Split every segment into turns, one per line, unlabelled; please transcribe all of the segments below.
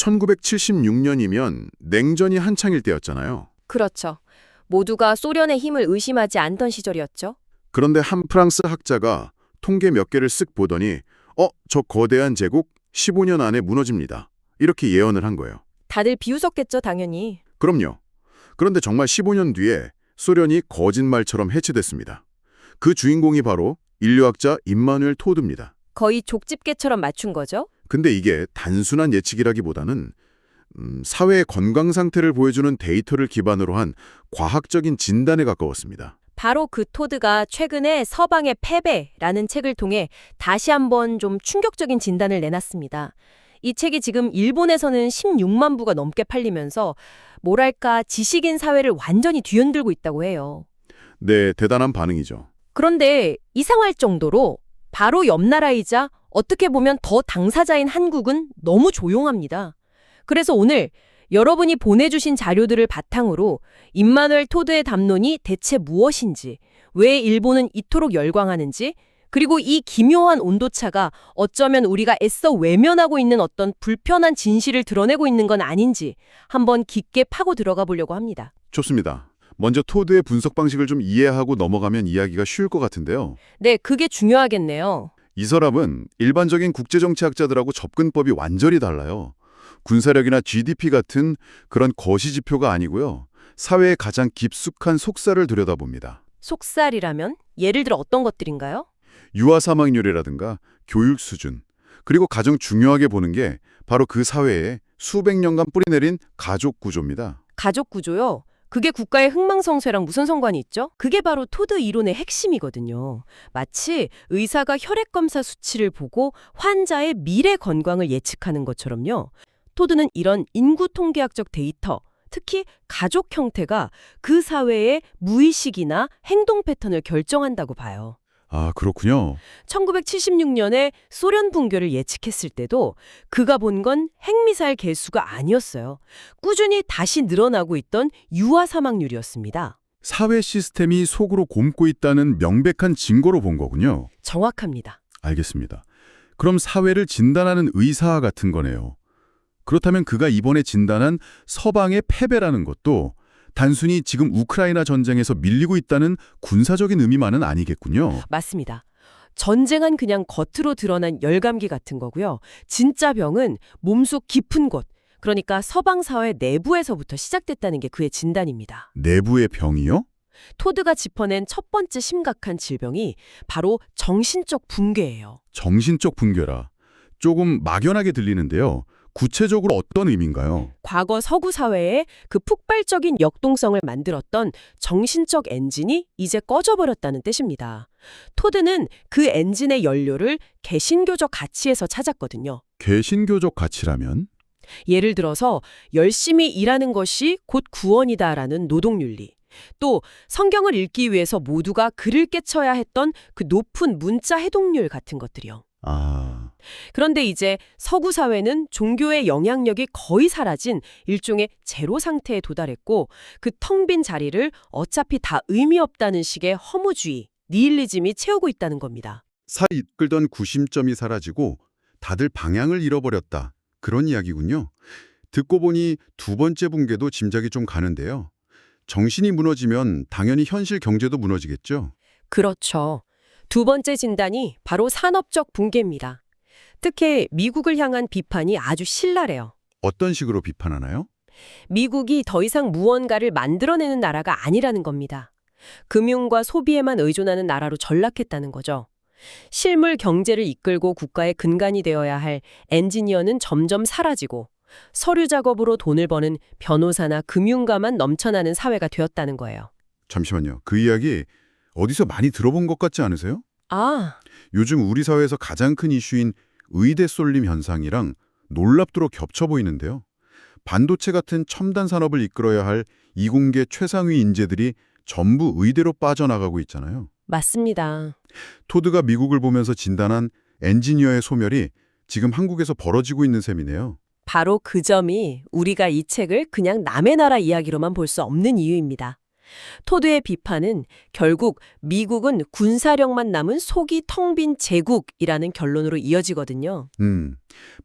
1976년이면 냉전이 한창일 때였잖아요.
그렇죠. 모두가 소련의 힘을 의심하지 않던 시절이었죠.
그런데 한 프랑스 학자가 통계 몇 개를 쓱 보더니 저 거대한 제국 15년 안에 무너집니다. 이렇게 예언을 한 거예요.
다들 비웃었겠죠, 당연히.
그럼요. 그런데 정말 15년 뒤에 소련이 거짓말처럼 해체됐습니다. 그 주인공이 바로 인류학자 임마누엘 토드입니다.
거의 족집게처럼 맞춘 거죠?
근데 이게 단순한 예측이라기보다는 사회의 건강 상태를 보여주는 데이터를 기반으로 한 과학적인 진단에 가까웠습니다.
바로 그 토드가 최근에 서방의 패배라는 책을 통해 다시 한번 좀 충격적인 진단을 내놨습니다. 이 책이 지금 일본에서는 16만 부가 넘게 팔리면서 뭐랄까 지식인 사회를 완전히 뒤흔들고 있다고 해요.
네, 대단한 반응이죠.
그런데 이상할 정도로 바로 옆 나라이자 어떻게 보면 더 당사자인 한국은 너무 조용합니다. 그래서 오늘 여러분이 보내주신 자료들을 바탕으로 임마누엘 토드의 담론이 대체 무엇인지, 왜 일본은 이토록 열광하는지, 그리고 이 기묘한 온도차가 어쩌면 우리가 애써 외면하고 있는 어떤 불편한 진실을 드러내고 있는 건 아닌지 한번 깊게 파고 들어가 보려고 합니다.
좋습니다. 먼저 토드의 분석 방식을 좀 이해하고 넘어가면 이야기가 쉬울 것 같은데요.
네, 그게 중요하겠네요.
이 사람은 일반적인 국제정치학자들하고 접근법이 완전히 달라요. 군사력이나 GDP 같은 그런 거시지표가 아니고요. 사회의 가장 깊숙한 속살을 들여다봅니다.
속살이라면? 예를 들어 어떤 것들인가요?
유아 사망률이라든가 교육 수준, 그리고 가장 중요하게 보는 게 바로 그 사회에 수백 년간 뿌리내린 가족 구조입니다.
가족 구조요? 그게 국가의 흥망성쇠랑 무슨 상관이 있죠? 그게 바로 토드 이론의 핵심이거든요. 마치 의사가 혈액검사 수치를 보고 환자의 미래 건강을 예측하는 것처럼요. 토드는 이런 인구 통계학적 데이터, 특히 가족 형태가 그 사회의 무의식이나 행동 패턴을 결정한다고 봐요.
아, 그렇군요.
1976년에 소련 붕괴를 예측했을 때도 그가 본 건 핵미사일 개수가 아니었어요. 꾸준히 다시 늘어나고 있던 유아 사망률이었습니다.
사회 시스템이 속으로 곪고 있다는 명백한 증거로 본 거군요.
정확합니다.
알겠습니다. 그럼 사회를 진단하는 의사 같은 거네요. 그렇다면 그가 이번에 진단한 서방의 패배라는 것도 단순히 지금 우크라이나 전쟁에서 밀리고 있다는 군사적인 의미만은 아니겠군요.
맞습니다. 전쟁은 그냥 겉으로 드러난 열감기 같은 거고요. 진짜 병은 몸속 깊은 곳, 그러니까 서방 사회 내부에서부터 시작됐다는 게 그의 진단입니다.
내부의 병이요?
토드가 짚어낸 첫 번째 심각한 질병이 바로 정신적 붕괴예요.
정신적 붕괴라. 조금 막연하게 들리는데요. 구체적으로 어떤 의미인가요?
과거 서구 사회에 그 폭발적인 역동성을 만들었던 정신적 엔진이 이제 꺼져버렸다는 뜻입니다. 토드는 그 엔진의 연료를 개신교적 가치에서 찾았거든요.
개신교적 가치라면?
예를 들어서 열심히 일하는 것이 곧 구원이다라는 노동윤리. 또 성경을 읽기 위해서 모두가 글을 깨쳐야 했던 그 높은 문자 해독률 같은 것들이요.
아,
그런데 이제 서구 사회는 종교의 영향력이 거의 사라진 일종의 제로 상태에 도달했고 그 텅 빈 자리를 어차피 다 의미 없다는 식의 허무주의, 니힐리즘이 채우고 있다는 겁니다.
사회 이끌던 구심점이 사라지고 다들 방향을 잃어버렸다. 그런 이야기군요. 듣고 보니 두 번째 붕괴도 짐작이 좀 가는데요. 정신이 무너지면 당연히 현실 경제도 무너지겠죠?
그렇죠. 두 번째 진단이 바로 산업적 붕괴입니다. 특히 미국을 향한 비판이 아주 신랄해요.
어떤 식으로 비판하나요?
미국이 더 이상 무언가를 만들어내는 나라가 아니라는 겁니다. 금융과 소비에만 의존하는 나라로 전락했다는 거죠. 실물 경제를 이끌고 국가의 근간이 되어야 할 엔지니어는 점점 사라지고 서류 작업으로 돈을 버는 변호사나 금융가만 넘쳐나는 사회가 되었다는 거예요.
잠시만요. 그 이야기 어디서 많이 들어본 것 같지 않으세요?
아,
요즘 우리 사회에서 가장 큰 이슈인 의대 쏠림 현상이랑 놀랍도록 겹쳐 보이는데요. 반도체 같은 첨단 산업을 이끌어야 할 이공계 최상위 인재들이 전부 의대로 빠져나가고 있잖아요.
맞습니다.
토드가 미국을 보면서 진단한 엔지니어의 소멸이 지금 한국에서 벌어지고 있는 셈이네요.
바로 그 점이 우리가 이 책을 그냥 남의 나라 이야기로만 볼 수 없는 이유입니다. 토드의 비판은 결국 미국은 군사력만 남은 속이 텅 빈 제국이라는 결론으로 이어지거든요.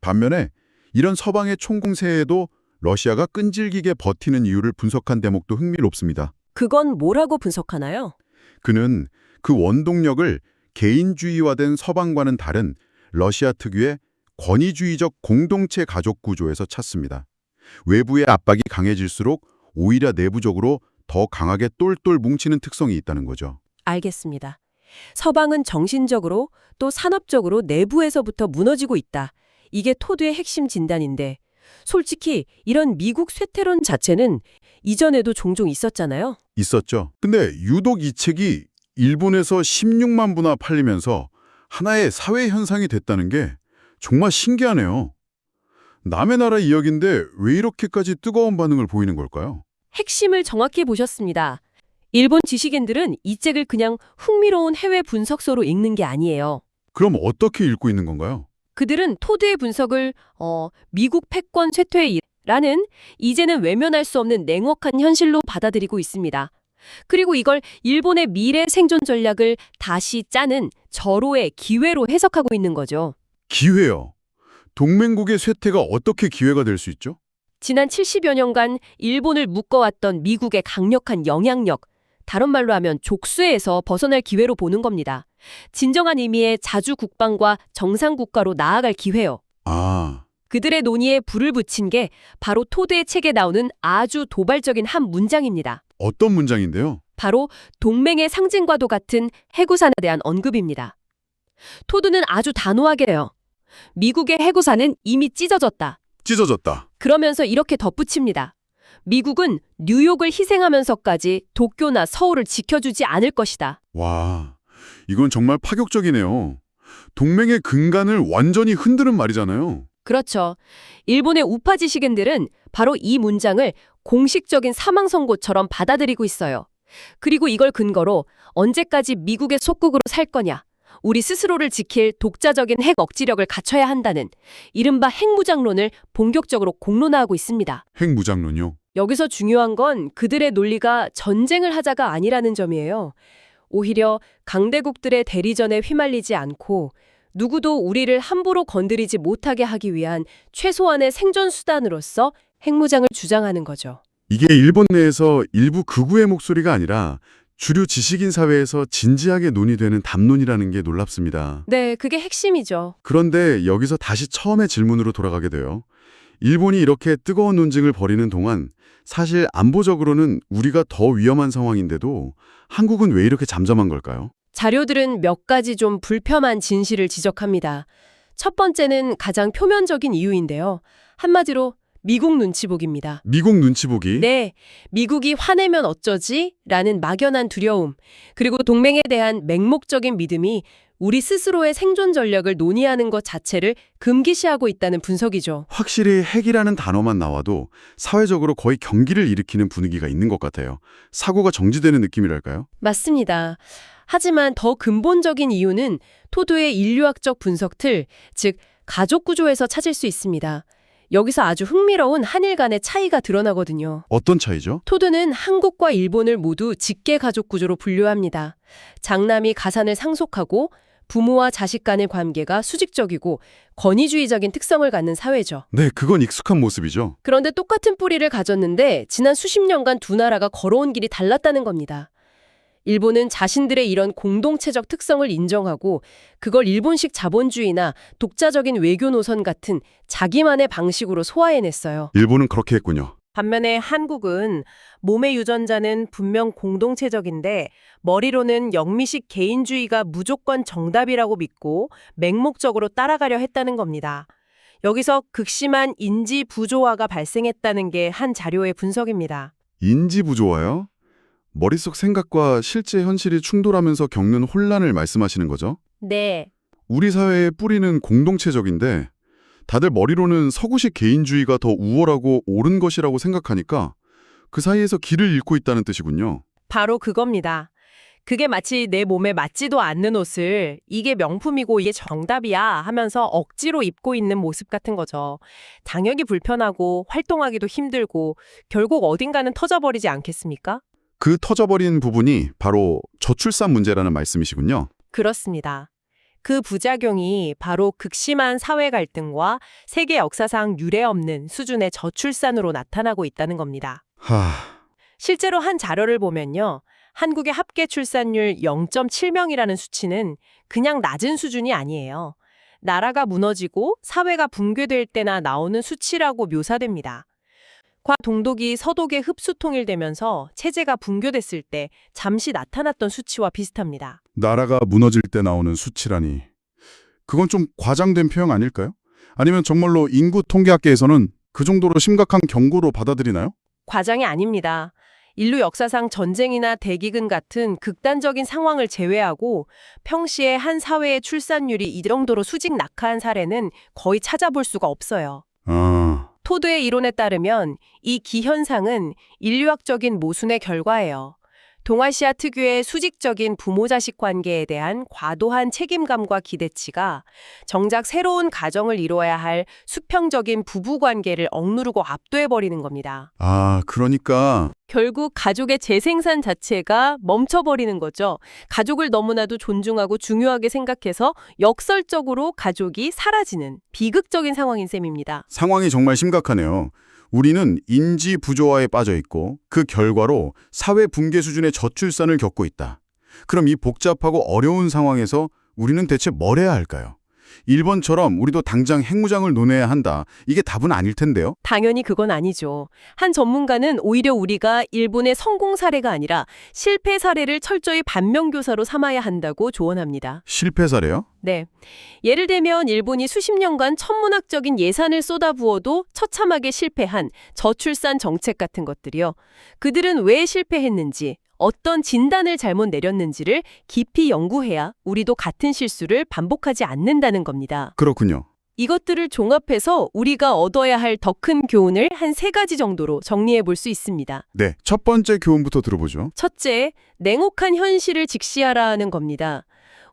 반면에 이런 서방의 총공세에도 러시아가 끈질기게 버티는 이유를 분석한 대목도 흥미롭습니다.
그건 뭐라고 분석하나요?
그는 그 원동력을 개인주의화된 서방과는 다른 러시아 특유의 권위주의적 공동체 가족 구조에서 찾습니다. 외부의 압박이 강해질수록 오히려 내부적으로 더 강하게 똘똘 뭉치는 특성이 있다는 거죠.
알겠습니다. 서방은 정신적으로 또 산업적으로 내부에서부터 무너지고 있다. 이게 토드의 핵심 진단인데 솔직히 이런 미국 쇠퇴론 자체는 이전에도 종종 있었잖아요.
있었죠. 근데 유독 이 책이 일본에서 16만 부나 팔리면서 하나의 사회 현상이 됐다는 게 정말 신기하네요. 남의 나라 이야기인데 왜 이렇게까지 뜨거운 반응을 보이는 걸까요?
핵심을 정확히 보셨습니다. 일본 지식인들은 이 책을 그냥 흥미로운 해외 분석서로 읽는 게 아니에요.
그럼 어떻게 읽고 있는 건가요?
그들은 토드의 분석을 미국 패권 쇠퇴라는 이제는 외면할 수 없는 냉혹한 현실로 받아들이고 있습니다. 그리고 이걸 일본의 미래 생존 전략을 다시 짜는 절호의 기회로 해석하고 있는 거죠.
기회요. 동맹국의 쇠퇴가 어떻게 기회가 될 수 있죠?
지난 70여 년간 일본을 묶어왔던 미국의 강력한 영향력, 다른 말로 하면 족쇄에서 벗어날 기회로 보는 겁니다. 진정한 의미의 자주 국방과 정상 국가로 나아갈 기회요.
아,
그들의 논의에 불을 붙인 게 바로 토드의 책에 나오는 아주 도발적인 한 문장입니다.
어떤 문장인데요?
바로 동맹의 상징과도 같은 해구산에 대한 언급입니다. 토드는 아주 단호하게요. 미국의 해구산은 이미 찢어졌다.
찢어졌다.
그러면서 이렇게 덧붙입니다. 미국은 뉴욕을 희생하면서까지 도쿄나 서울을 지켜주지 않을 것이다.
와, 이건 정말 파격적이네요. 동맹의 근간을 완전히 흔드는 말이잖아요.
그렇죠. 일본의 우파 지식인들은 바로 이 문장을 공식적인 사망 선고처럼 받아들이고 있어요. 그리고 이걸 근거로 언제까지 미국의 속국으로 살 거냐, 우리 스스로를 지킬 독자적인 핵 억지력을 갖춰야 한다는 이른바 핵무장론을 본격적으로 공론화하고 있습니다.
핵무장론요?
여기서 중요한 건 그들의 논리가 전쟁을 하자가 아니라는 점이에요. 오히려 강대국들의 대리전에 휘말리지 않고 누구도 우리를 함부로 건드리지 못하게 하기 위한 최소한의 생존 수단으로서 핵무장을 주장하는 거죠.
이게 일본 내에서 일부 극우의 목소리가 아니라 주류 지식인 사회에서 진지하게 논의되는 담론이라는 게 놀랍습니다.
네, 그게 핵심이죠.
그런데 여기서 다시 처음의 질문으로 돌아가게 돼요. 일본이 이렇게 뜨거운 논쟁을 벌이는 동안 사실 안보적으로는 우리가 더 위험한 상황인데도 한국은 왜 이렇게 잠잠한 걸까요?
자료들은 몇 가지 좀 불편한 진실을 지적합니다. 첫 번째는 가장 표면적인 이유인데요. 한마디로 미국 눈치 보기입니다.
미국 눈치 보기?
네, 미국이 화내면 어쩌지? 라는 막연한 두려움, 그리고 동맹에 대한 맹목적인 믿음이 우리 스스로의 생존 전략을 논의하는 것 자체를 금기시하고 있다는 분석이죠.
확실히 핵이라는 단어만 나와도 사회적으로 거의 경기를 일으키는 분위기가 있는 것 같아요. 사고가 정지되는 느낌이랄까요?
맞습니다. 하지만 더 근본적인 이유는 토드의 인류학적 분석 틀, 즉 가족 구조에서 찾을 수 있습니다. 여기서 아주 흥미로운 한일 간의 차이가 드러나거든요.
어떤 차이죠?
토드는 한국과 일본을 모두 직계 가족 구조로 분류합니다. 장남이 가산을 상속하고 부모와 자식 간의 관계가 수직적이고 권위주의적인 특성을 갖는 사회죠.
네, 그건 익숙한 모습이죠.
그런데 똑같은 뿌리를 가졌는데 지난 수십 년간 두 나라가 걸어온 길이 달랐다는 겁니다. 일본은 자신들의 이런 공동체적 특성을 인정하고 그걸 일본식 자본주의나 독자적인 외교 노선 같은 자기만의 방식으로 소화해냈어요.
일본은 그렇게 했군요.
반면에 한국은 몸의 유전자는 분명 공동체적인데 머리로는 영미식 개인주의가 무조건 정답이라고 믿고 맹목적으로 따라가려 했다는 겁니다. 여기서 극심한 인지 부조화가 발생했다는 게 한 자료의 분석입니다.
인지 부조화요? 머릿속 생각과 실제 현실이 충돌하면서 겪는 혼란을 말씀하시는 거죠?
네.
우리 사회의 뿌리는 공동체적인데 다들 머리로는 서구식 개인주의가 더 우월하고 옳은 것이라고 생각하니까 그 사이에서 길을 잃고 있다는 뜻이군요.
바로 그겁니다. 그게 마치 내 몸에 맞지도 않는 옷을 이게 명품이고 이게 정답이야 하면서 억지로 입고 있는 모습 같은 거죠. 당연히 불편하고 활동하기도 힘들고 결국 어딘가는 터져버리지 않겠습니까?
그 터져버린 부분이 바로 저출산 문제라는 말씀이시군요.
그렇습니다. 그 부작용이 바로 극심한 사회 갈등과 세계 역사상 유례 없는 수준의 저출산으로 나타나고 있다는 겁니다. 실제로 한 자료를 보면요. 한국의 합계 출산율 0.7명이라는 수치는 그냥 낮은 수준이 아니에요. 나라가 무너지고 사회가 붕괴될 때나 나오는 수치라고 묘사됩니다. 동독이 서독에 흡수 통일되면서 체제가 붕괴됐을 때 잠시 나타났던 수치와 비슷합니다.
나라가 무너질 때 나오는 수치라니. 그건 좀 과장된 표현 아닐까요? 아니면 정말로 인구 통계학계에서는 그 정도로 심각한 경고로 받아들이나요?
과장이 아닙니다. 인류 역사상 전쟁이나 대기근 같은 극단적인 상황을 제외하고 평시에 한 사회의 출산율이 이 정도로 수직 낙하한 사례는 거의 찾아볼 수가 없어요. 토드의 이론에 따르면 이 기현상은 인류학적인 모순의 결과예요. 동아시아 특유의 수직적인 부모-자식 관계에 대한 과도한 책임감과 기대치가 정작 새로운 가정을 이루어야 할 수평적인 부부관계를 억누르고 압도해버리는 겁니다.
그러니까
결국 가족의 재생산 자체가 멈춰버리는 거죠. 가족을 너무나도 존중하고 중요하게 생각해서 역설적으로 가족이 사라지는 비극적인 상황인 셈입니다.
상황이 정말 심각하네요. 우리는 인지 부조화에 빠져 있고 그 결과로 사회 붕괴 수준의 저출산을 겪고 있다. 그럼 이 복잡하고 어려운 상황에서 우리는 대체 뭘 해야 할까요? 일본처럼 우리도 당장 핵무장을 논해야 한다. 이게 답은 아닐 텐데요.
당연히 그건 아니죠. 한 전문가는 오히려 우리가 일본의 성공 사례가 아니라 실패 사례를 철저히 반면교사로 삼아야 한다고 조언합니다.
실패 사례요?
네. 예를 들면 일본이 수십 년간 천문학적인 예산을 쏟아부어도 처참하게 실패한 저출산 정책 같은 것들이요. 그들은 왜 실패했는지, 어떤 진단을 잘못 내렸는지를 깊이 연구해야 우리도 같은 실수를 반복하지 않는다는 겁니다.
그렇군요.
이것들을 종합해서 우리가 얻어야 할 더 큰 교훈을 한 3가지 정도로 정리해 볼 수 있습니다.
네, 첫 번째 교훈부터 들어보죠.
첫째, 냉혹한 현실을 직시하라는 겁니다.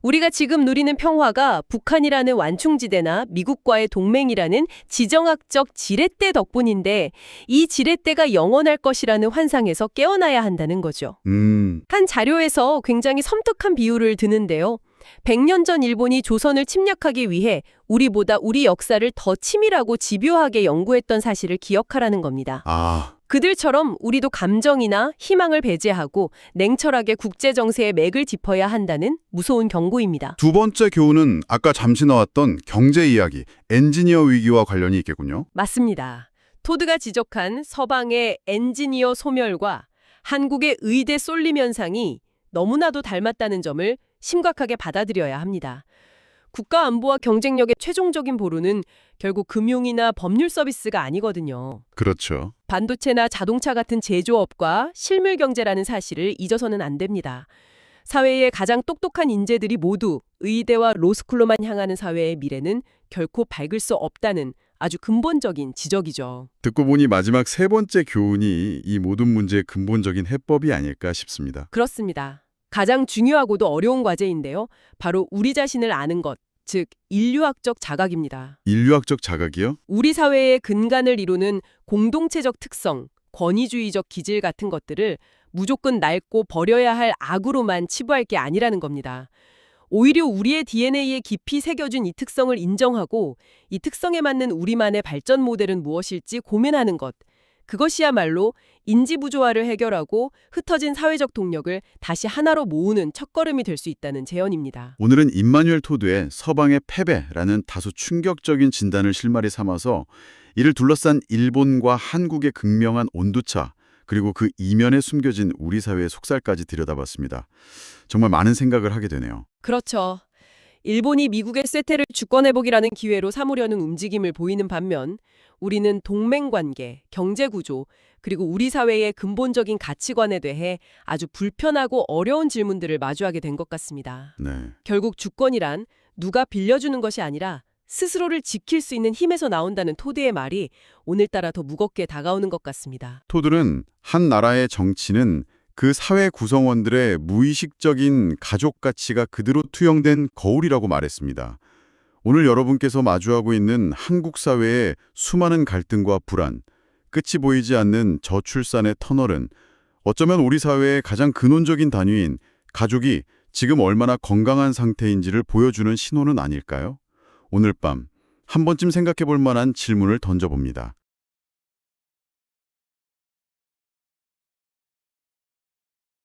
우리가 지금 누리는 평화가 북한이라는 완충지대나 미국과의 동맹이라는 지정학적 지렛대 덕분인데 이 지렛대가 영원할 것이라는 환상에서 깨어나야 한다는 거죠. 한 자료에서 굉장히 섬뜩한 비유를 드는데요. 100년 전 일본이 조선을 침략하기 위해 우리보다 우리 역사를 더 치밀하고 집요하게 연구했던 사실을 기억하라는 겁니다. 그들처럼 우리도 감정이나 희망을 배제하고 냉철하게 국제정세의 맥을 짚어야 한다는 무서운 경고입니다.
두 번째 교훈은 아까 잠시 나왔던 경제 이야기, 엔지니어 위기와 관련이 있겠군요.
맞습니다. 토드가 지적한 서방의 엔지니어 소멸과 한국의 의대 쏠림 현상이 너무나도 닮았다는 점을 심각하게 받아들여야 합니다. 국가 안보와 경쟁력의 최종적인 보루는 결국 금융이나 법률 서비스가 아니거든요.
그렇죠.
반도체나 자동차 같은 제조업과 실물 경제라는 사실을 잊어서는 안 됩니다. 사회의 가장 똑똑한 인재들이 모두 의대와 로스쿨로만 향하는 사회의 미래는 결코 밝을 수 없다는 아주 근본적인 지적이죠.
듣고 보니 마지막 세 번째 교훈이 이 모든 문제의 근본적인 해법이 아닐까 싶습니다.
그렇습니다. 가장 중요하고도 어려운 과제인데요. 바로 우리 자신을 아는 것, 즉 인류학적 자각입니다.
인류학적 자각이요?
우리 사회의 근간을 이루는 공동체적 특성, 권위주의적 기질 같은 것들을 무조건 낡고 버려야 할 악으로만 치부할 게 아니라는 겁니다. 오히려 우리의 DNA에 깊이 새겨준 이 특성을 인정하고 이 특성에 맞는 우리만의 발전 모델은 무엇일지 고민하는 것. 그것이야말로 인지부조화를 해결하고 흩어진 사회적 동력을 다시 하나로 모으는 첫걸음이 될 수 있다는 제언입니다.
오늘은 임마누엘 토드의 서방의 패배라는 다소 충격적인 진단을 실마리 삼아서 이를 둘러싼 일본과 한국의 극명한 온도차 그리고 그 이면에 숨겨진 우리 사회의 속살까지 들여다봤습니다. 정말 많은 생각을 하게 되네요.
그렇죠. 일본이 미국의 쇠퇴를 주권회복이라는 기회로 삼으려는 움직임을 보이는 반면 우리는 동맹관계, 경제구조, 그리고 우리 사회의 근본적인 가치관에 대해 아주 불편하고 어려운 질문들을 마주하게 된 것 같습니다.
네.
결국 주권이란 누가 빌려주는 것이 아니라 스스로를 지킬 수 있는 힘에서 나온다는 토드의 말이 오늘따라 더 무겁게 다가오는 것 같습니다.
토드는 한 나라의 정치는 그 사회 구성원들의 무의식적인 가족 가치가 그대로 투영된 거울이라고 말했습니다. 오늘 여러분께서 마주하고 있는 한국 사회의 수많은 갈등과 불안, 끝이 보이지 않는 저출산의 터널은 어쩌면 우리 사회의 가장 근원적인 단위인 가족이
지금 얼마나 건강한 상태인지를 보여주는 신호는 아닐까요? 오늘 밤 한 번쯤 생각해 볼 만한 질문을 던져봅니다.